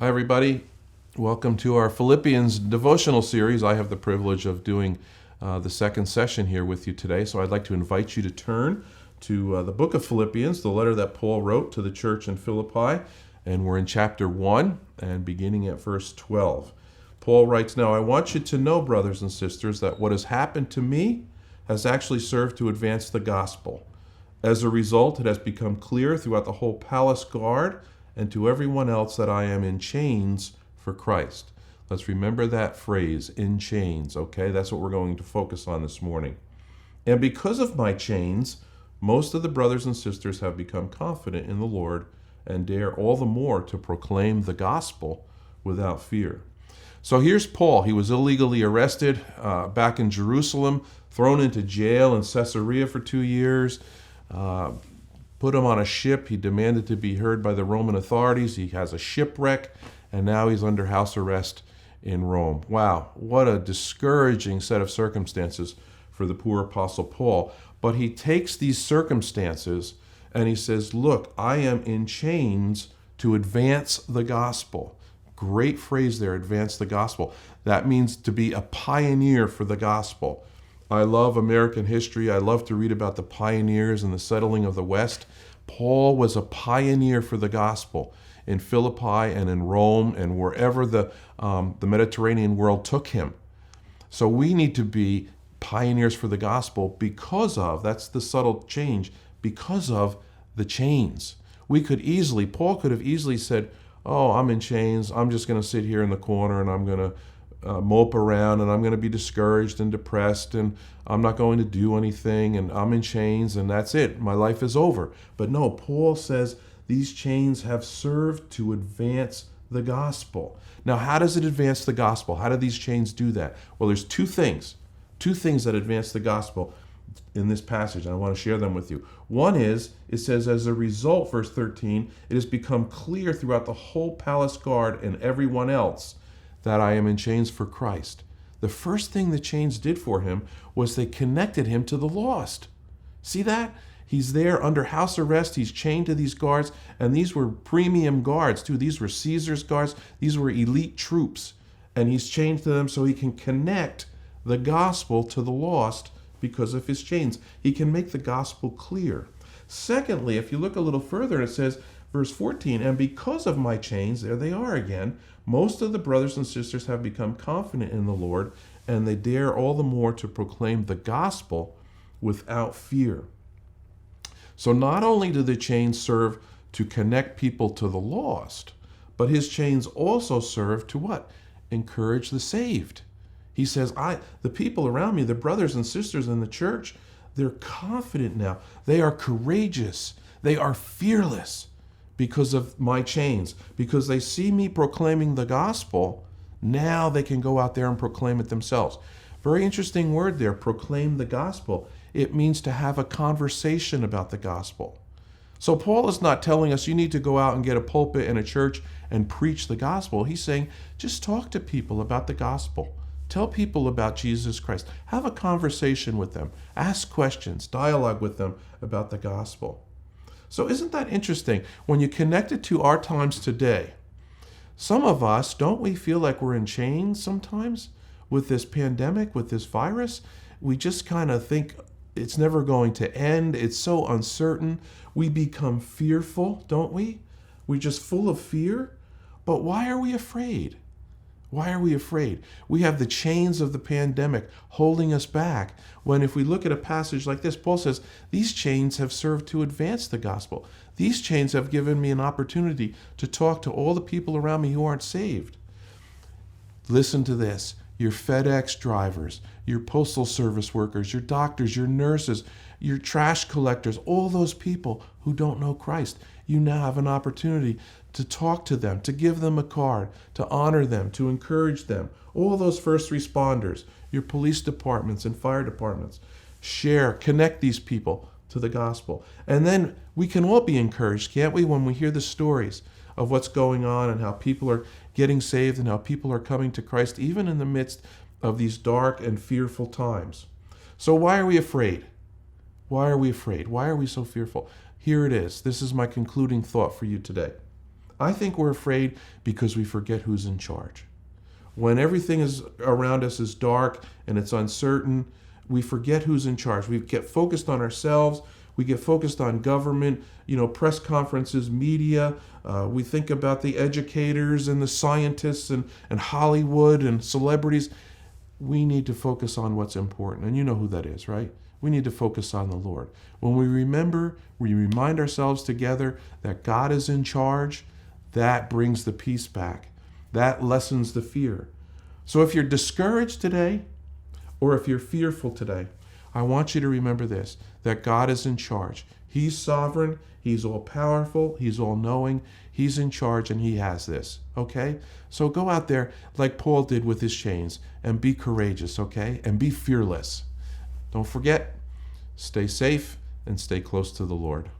Hi, everybody. Welcome to our Philippians devotional series. I have the privilege of doing the second session here with you today. So I'd like to invite you to turn to the book of Philippians, the letter that Paul wrote to the church in Philippi. And we're in chapter 1 and beginning at verse 12. Paul writes, "Now I want you to know, brothers and sisters, that what has happened to me has actually served to advance the gospel. As a result, it has become clear throughout the whole palace guard and to everyone else that I am in chains for Christ." Let's remember that phrase, in chains, okay? That's what we're going to focus on this morning. "And because of my chains, most of the brothers and sisters have become confident in the Lord and dare all the more to proclaim the gospel without fear." So here's Paul. He was illegally arrested back in Jerusalem, thrown into jail in Caesarea for 2 years, put him on a ship. He demanded to be heard by the Roman authorities. He has a shipwreck, and now he's under house arrest in Rome. Wow, what a discouraging set of circumstances for the poor Apostle Paul. But he takes these circumstances and he says, look, I am in chains to advance the gospel. Great phrase there, advance the gospel. That means to be a pioneer for the gospel. I love American history. I love to read about the pioneers and the settling of the West. Paul was a pioneer for the gospel in Philippi and in Rome and wherever the Mediterranean world took him. So we need to be pioneers for the gospel because of, that's the subtle change, because of the chains. Paul could have easily said, oh, I'm in chains. I'm just going to sit here in the corner and I'm going to mope around and I'm going to be discouraged and depressed and I'm not going to do anything and I'm in chains and that's it. My life is over. But no, Paul says these chains have served to advance the gospel. Now, how does it advance the gospel? How do these chains do that? Well, there's two things that advance the gospel in this passage, and I want to share them with you. One is, it says, as a result, verse 13, it has become clear throughout the whole palace guard and everyone else that I am in chains for Christ. The first thing the chains did for him was they connected him to the lost. See that? He's there under house arrest. He's chained to these guards, and these were premium guards too. These were Caesar's guards. These were elite troops, and he's chained to them so he can connect the gospel to the lost because of his chains. He can make the gospel clear. Secondly, if you look a little further, it says, verse 14, and because of my chains, there they are again, most of the brothers and sisters have become confident in the Lord, and they dare all the more to proclaim the gospel without fear. So not only do the chains serve to connect people to the lost, but his chains also serve to what? Encourage the saved. He says, the people around me, the brothers and sisters in the church, they're confident now. They are courageous. They are fearless because of my chains. Because they see me proclaiming the gospel, now they can go out there and proclaim it themselves. Very interesting word there, proclaim the gospel. It means to have a conversation about the gospel. So Paul is not telling us you need to go out and get a pulpit in a church and preach the gospel. He's saying just talk to people about the gospel. Tell people about Jesus Christ. Have a conversation with them. Ask questions. Dialogue with them about the gospel. So isn't that interesting? When you connect it to our times today, some of us, don't we feel like we're in chains sometimes with this pandemic, with this virus? We just kind of think it's never going to end. It's so uncertain. We become fearful, don't we? We're just full of fear. But why are we afraid? Why are we afraid? We have the chains of the pandemic holding us back. When if we look at a passage like this, Paul says, these chains have served to advance the gospel. These chains have given me an opportunity to talk to all the people around me who aren't saved. Listen to this. Your FedEx drivers, your postal service workers, your doctors, your nurses, your trash collectors, all those people who don't know Christ. You now have an opportunity to talk to them, to give them a card, to honor them, to encourage them. All those first responders, your police departments and fire departments. Connect these people to the gospel. And then we can all be encouraged, can't we, when we hear the stories of what's going on and how people are getting saved and how people are coming to Christ, even in the midst of these dark and fearful times. So why are we afraid? Why are we afraid? Why are we so fearful? Here it is. This is my concluding thought for you today. I think we're afraid because we forget who's in charge. When everything is around us is dark and it's uncertain, we forget who's in charge. We get focused on ourselves. We get focused on government, press conferences, media. We think about the educators and the scientists and Hollywood and celebrities. We need to focus on what's important. And you know who that is, right? We need to focus on the Lord. When we remind ourselves together that God is in charge, that brings the peace back. That lessens the fear. So if you're discouraged today, or if you're fearful today, I want you to remember this, that God is in charge. He's sovereign. He's all-powerful. He's all-knowing. He's in charge, and he has this, okay? So go out there like Paul did with his chains and be courageous, okay? And be fearless. Don't forget, stay safe and stay close to the Lord.